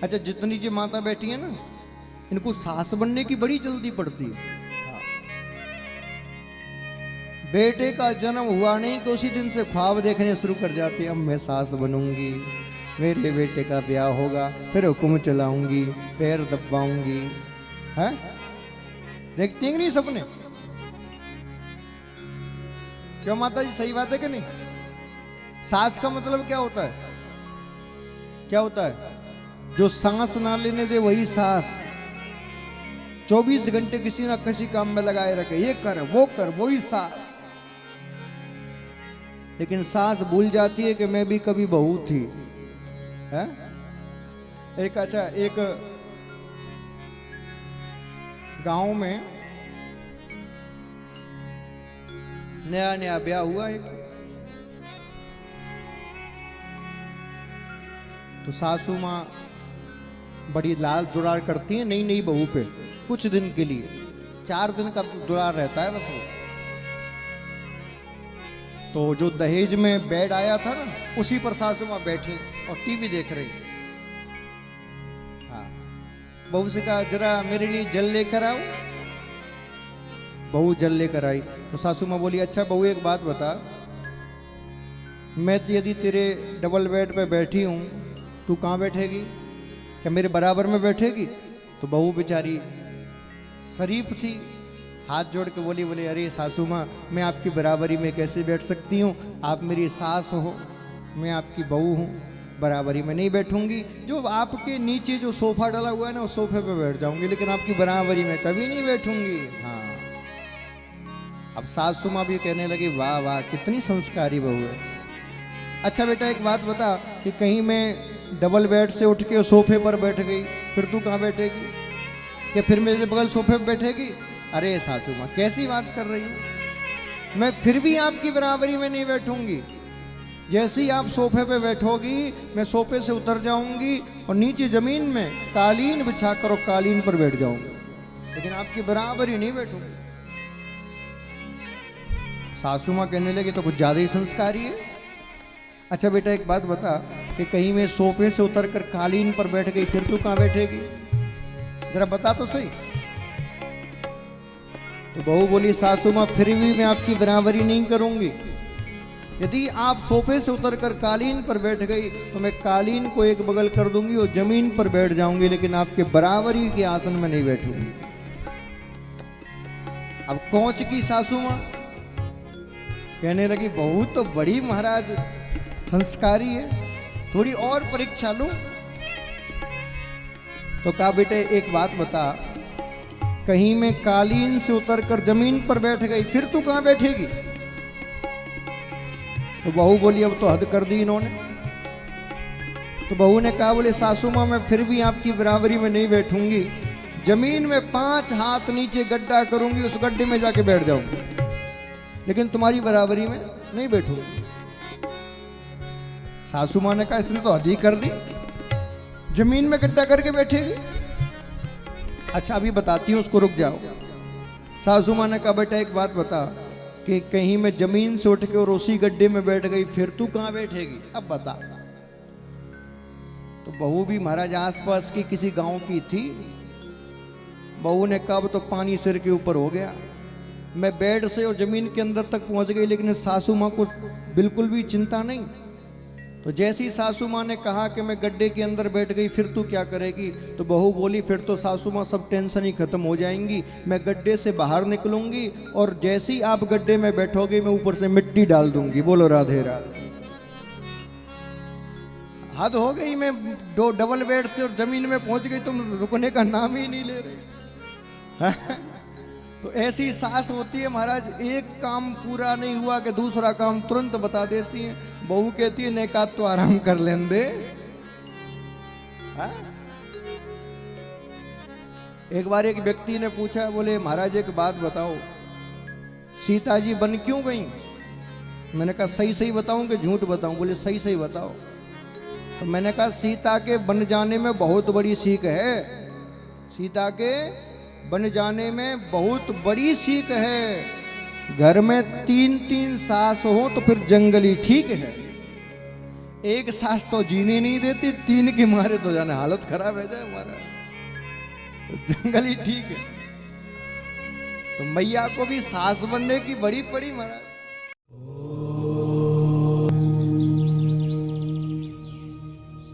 अच्छा, जितनी जी माता बैठी है ना, इनको सास बनने की बड़ी जल्दी पड़ती है। हाँ। बेटे का जन्म हुआ नहीं कि उसी दिन से ख्वाब देखने शुरू कर जाती है, अब मैं सास बनूंगी, मेरे बेटे का ब्याह होगा, फिर हुक्म चलाऊंगी, पैर दबाऊंगी। है, देखती हैं नहीं सपने? क्यों माता जी, सही बात है कि नहीं? सास का मतलब क्या होता है? क्या होता है? जो सांस ना लेने दे वही सास, 24 घंटे किसी ना किसी काम में लगाए रखे, ये कर वो कर, वही सास। लेकिन सास भूल जाती है कि मैं भी कभी बहू थी। है? एक गांव में नया नया ब्याह हुआ एक, तो सासू माँ बड़ी लाल दुलार करती है नई नई बहू पे, कुछ दिन के लिए, 4 दिन का दुलार रहता है बस वो। तो जो दहेज में बेड आया था ना, उसी पर सासू माँ बैठी और टीवी देख रही। हाँ, बहू से कहा जरा मेरे लिए जल लेकर आओ। बहू जल लेकर आई तो सासू माँ बोली, अच्छा बहू एक बात बता, मैं तो यदि तेरे डबल बेड पे बैठी हूं, तू कहाँ बैठेगी? क्या मेरे बराबर में बैठेगी? तो बहू बेचारी शरीफ थी, हाथ जोड़ के बोली, बोले अरे सासू माँ, मैं आपकी बराबरी में कैसे बैठ सकती हूँ? आप मेरी सास हो, मैं आपकी बहू हूँ, बराबरी में नहीं बैठूंगी। जो आपके नीचे जो सोफा डला हुआ है ना, उस सोफे पे बैठ जाऊंगी, लेकिन आपकी बराबरी में कभी नहीं बैठूंगी। हाँ, अब सासू माँ भी कहने लगी, वाह वाह कितनी संस्कारी बहू है। अच्छा बेटा एक बात बता कि कहीं मैं डबल बेड से उठ के सोफे पर बैठ गई, फिर तू कहाँ बैठेगी? कि फिर मेरे बगल सोफे पर बैठेगी? अरे सासू माँ कैसी बात कर रही हो, मैं फिर भी आपकी बराबरी में नहीं बैठूंगी। जैसे ही आप सोफे पे बैठोगी, मैं सोफे से उतर जाऊंगी और नीचे जमीन में कालीन बिछा कर और कालीन पर बैठ जाऊंगी, लेकिन आपकी बराबरी नहीं बैठूंगी। सासू माँ कहने लगी तो कुछ ज्यादा ही संस्कारी है। अच्छा बेटा एक बात बता कि कहीं मैं सोफे से उतर कर कालीन पर बैठ गई, फिर तू कहाँ बैठेगी? जरा बता तो सही। तो बहू बोली, सासू माँ फिर भी मैं आपकी बराबरी नहीं करूंगी। यदि आप सोफे से उतरकर कालीन पर बैठ गई तो मैं कालीन को एक बगल कर दूंगी और जमीन पर बैठ जाऊंगी, लेकिन आपके बराबरी के आसन में नहीं बैठूंगी। अब कोच की सासू माँ कहने लगी, बहू तो बड़ी महाराज संस्कारी है, थोड़ी और परीक्षा लो। तो कहा बेटे एक बात बता, कहीं मैं कालीन से उतरकर जमीन पर बैठ गई, फिर तू कहां बैठेगी? तो बहू बोली, अब तो हद कर दी इन्होंने। तो बहू ने कहा, बोले सासू माँ मैं फिर भी आपकी बराबरी में नहीं बैठूंगी, जमीन में 5 हाथ नीचे गड्ढा करूंगी, उस गड्ढे में जाके बैठ जाऊंगी, लेकिन तुम्हारी बराबरी में नहीं बैठूंगी। सासू माँ ने कहा, इसने तो हद ही कर दी, जमीन में गड्ढा करके बैठेगी। अच्छा अभी बताती हूँ उसको, रुक जाओ। सासू माँ ने कहा, बेटा एक बात बता कि कहीं मैं जमीन से उठ के और उसी गड्ढे में बैठ गई, फिर तू कहां बैठेगी? अब बता। तो बहू भी महाराज आसपास की किसी गांव की थी। बहू ने कहा, तो पानी सिर के ऊपर हो गया, मैं बेड से और जमीन के अंदर तक पहुंच गई, लेकिन सासू माँ को बिल्कुल भी चिंता नहीं। तो जैसी सासू माँ ने कहा कि मैं गड्ढे के अंदर बैठ गई, फिर तू क्या करेगी? तो बहू बोली, फिर तो सासू माँ सब टेंशन ही खत्म हो जाएंगी, मैं गड्ढे से बाहर निकलूंगी और जैसे ही आप गड्ढे में बैठोगे मैं ऊपर से मिट्टी डाल दूंगी। बोलो राधे राधे। हद हो गई, मैं 2 डबल बेड से और जमीन में पहुंच गई, तुम रुकने का नाम ही नहीं ले रहे। तो ऐसी सास होती है महाराज, एक काम पूरा नहीं हुआ कि दूसरा काम तुरंत बता देती है। बहू कहती है, ने का तो आराम कर लें दे। एक बार एक व्यक्ति ने पूछा, बोले महाराज एक बात बताओ, सीता जी बन क्यों गई? मैंने कहा सही सही बताऊं कि झूठ बताऊं? बोले सही सही बताओ। तो मैंने कहा सीता के बन जाने में बहुत बड़ी सीख है, सीता के बन जाने में बहुत बड़ी सीख है। घर में 3-3 सास हो तो फिर जंगली ठीक है, एक सास तो जीने नहीं देती, 3 के मारे तो जाने हालत खराब है जाए हमारा। तो जंगल ही ठीक है। तो मैया को भी सास बनने की बड़ी पड़ी महाराज।